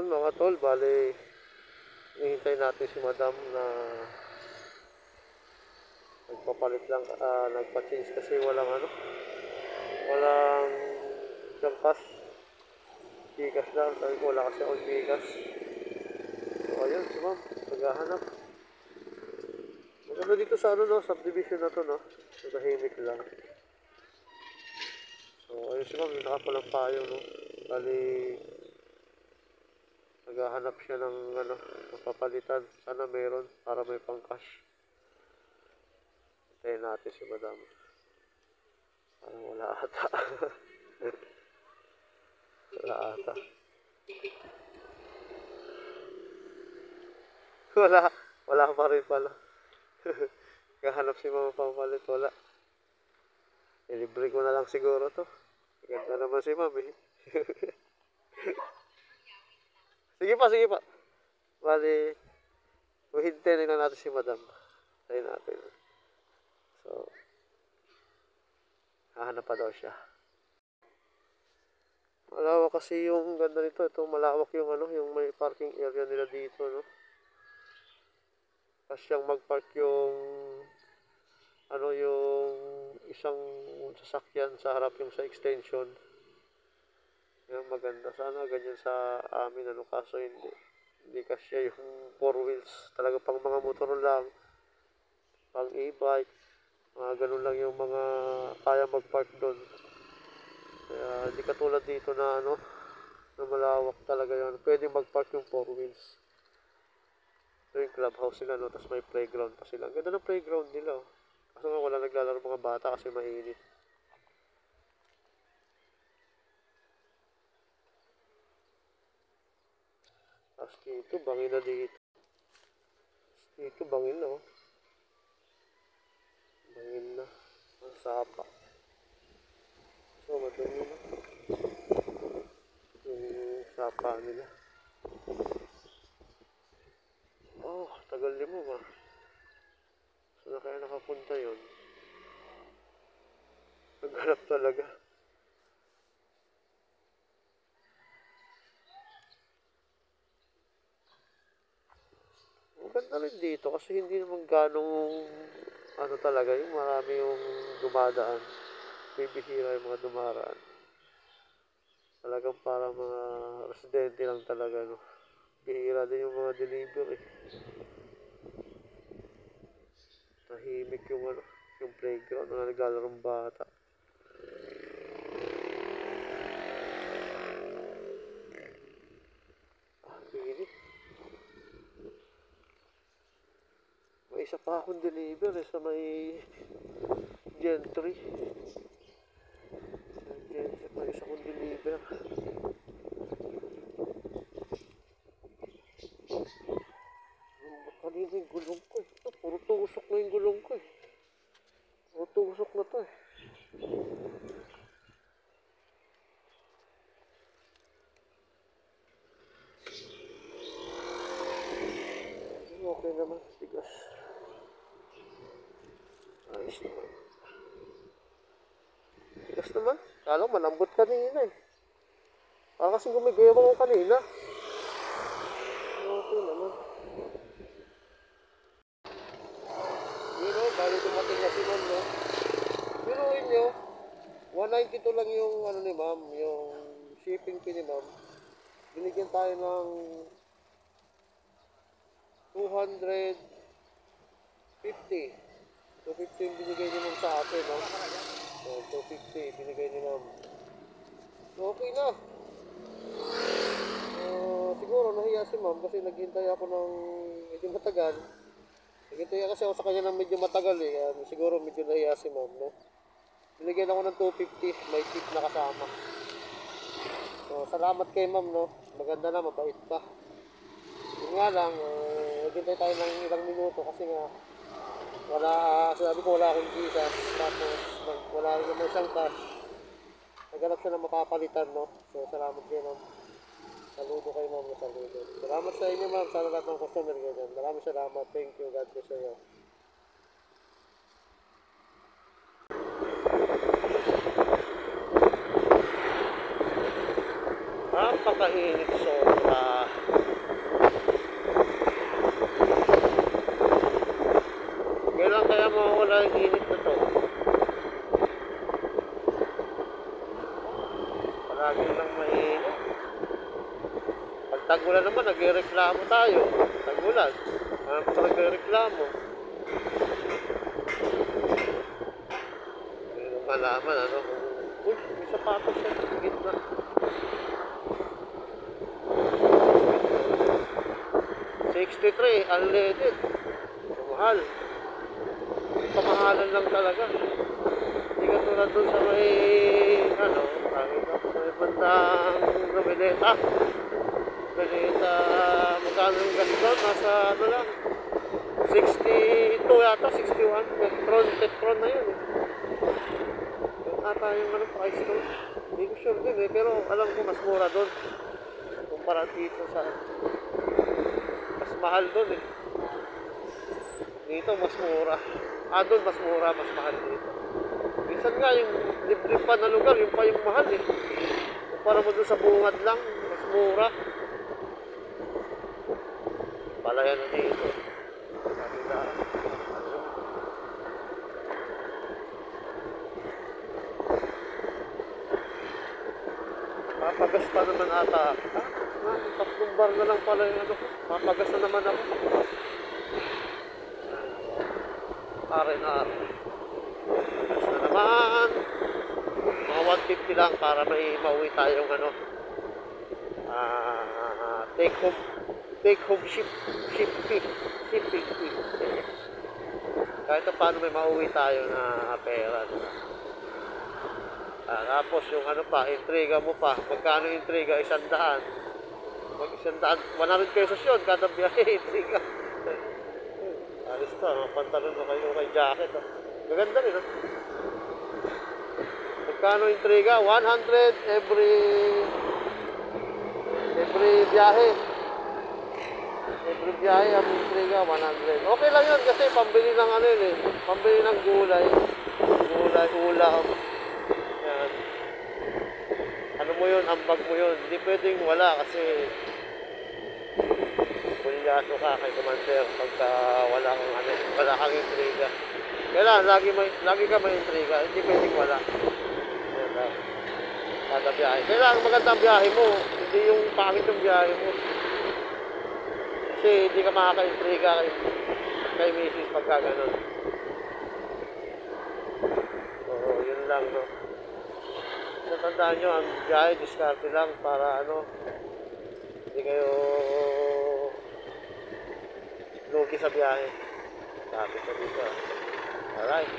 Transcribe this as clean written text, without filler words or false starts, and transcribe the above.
Yun mga tol, bali hihintay natin si madam na nagpapalit lang, nagpa-change kasi walang walang jangkas, bigas lang. Sabi ko wala kasi akong bigas. So ayun si ma'am, naghahanap. Maganda dito sa subdivision na to, no? So tahimik lang. So ayun si ma'am, nakapalang payo, no? Bali naghahanap siya ng mapapalitan. Sana meron para may pang cash. Hintayin natin si madam. Parang wala ata. Wala ata. Wala pa rin pala. Kahanap si mama pamalit, wala. Ilibre ko na lang siguro to. Ganda naman si ma'am eh. Sige pa. Bali, hintayin na natin si madam. Hintayin natin. So, hahanap pa daw siya. Malawak kasi yung ganda nito. Ito malawak yung yung may parking area nila dito, no? Kasi siyang mag-park yung yung isang sasakyan sa harap yung sa extension. Yung maganda. Sana ganyan sa amin, kaso hindi kasi yung 4 wheels. Talaga pang mga motor lang. Pang e-bike. Mga ganun lang yung mga kaya mag-park doon. Kaya hindi katulad dito na na malawak talaga yun. Pwede mag-park yung 4 wheels. Ito yung clubhouse nila, no? Tapos may playground pa sila. Ang ganda ng playground nila, oh. Kaso nga wala naglalaro mga bata kasi mainit. Tapos dito, bangin na dito. Dito, bangin na, oh. Bangin na. Ang sapa. So, madami na. Yung sapa nila. Oh, tagal din mo ba? Saan kaya nakapunta yun? Naghanap talaga. Maganda rin dito kasi hindi naman ganong talaga yung marami yung dumadaan. Bibihira yung mga dumaraan. Talagang para mga residente lang talaga, no? Bihira din yung mga delivery. Tahimik yung playground na naglalarong bata. Pilit. May isa pa akong deliver sa may Gentry. May isa akong deliver. Kanina yung gulong ko eh. Ito, puro tusok na yung gulong ko eh. Puro tusok na to eh. Okay naman, tigas. Ayos naman. Tigas naman. Kala ko malambot kanina eh. Parang kasing gumigayabang ko kanina. Okay naman. Yun o, bago dumating na si ma'am, no? Biruin nyo, 192 lang yung ni ma'am, yung shipping fee ni ma'am. Binigyan tayo ng 250. 250 yung binigay ni ma'am sa atin, no? So, 250 binigay ni ma'am. Okay na. Siguro nahiya si ma'am kasi naghintay ako ng medyo matagal. Naghintay kasi ako sa kanya ng medyo matagal eh. Siguro medyo nahiya si ma'am, no? Binigyan ako ng 250, may tip na kasama. So, salamat kay ma'am, no? Maganda na, mabait pa. Yun nga lang, naghintay tayo ng ilang minuto kasi nga sabi ko wala akong visa. Tapos wala rin naman siyang cash. Naghanap siya ng mapapalitan, no? So, salamat kay ma'am. Saludo kay ma'am, saludo. Salamat sa inyo ma'am, sa lahat ng customer ganyan. Maraming salamat, thank you, God bless you. Napakainit sobra. lagi lang mainit. Pag tag-ulan naman, nagreklamo tayo. Tag-ulan. Ano pa nagreklamo? Hindi mo malaman, ano? Uy, may sapatos sa gitna. $63, unleaded. Mahal. Pamahalan lang talaga. Hindi ka tulad dun sa may, ano, may bandang Noveleta. Noveleta, magkano yung gas doon? Nasa, ano lang, 62 yata, 61. Tetron na yun. Yung ata yung ano, price doon. Hindi ko sure din pero alam ko mas mura doon. Kumpara dito sa, mas mahal doon Dito mas mura. Doon mas mura, mas mahal dito. Minsan nga yung liblib pa na lugar, yung pa yung mahal Kumpara mo doon sa bungad lang, mas mura. Palayan na dito. Sabi na, papagas pa naman ata. Tatlong bar na lang pala yung ano ko. Papagas na naman ako. R&R. Papagas na naman. Mga 150 lang para may mauwi tayong ano. Take home shipping fee. Kahit paano may mauwi tayo na pera. Tapos yung ano pa, intriga mo pa. Magkano intriga? 100. Mag 100 pesos yun kada biyahe, intriga. Alis to, mga pantalon mo kayo kay jacket. Maganda rin, Magkano intriga? 100 every biyahe. Every biyahe ang intriga, 100. Okay lang yun kasi pambili ng ano yun Pambili ng gulay, ulam. Yan. Ano mo yun, ambag mo yun. Hindi pwedeng wala kasi bulyaso ka kay commander pagka wala kang intriga. Kailangan lagi ka may intriga, hindi pwedeng wala. Yan lang. Kada biyahe. Kailangan magandang biyahe mo, hindi yung pangit yung biyahe mo. Kasi hindi ka makaka-intriga kay misis pagka ganun. Oo, yun lang, Tandaan nyo, ang biyahe, diskarte lang para hindi kayo lugi sa biyahe. Sabi ko dito. Alright.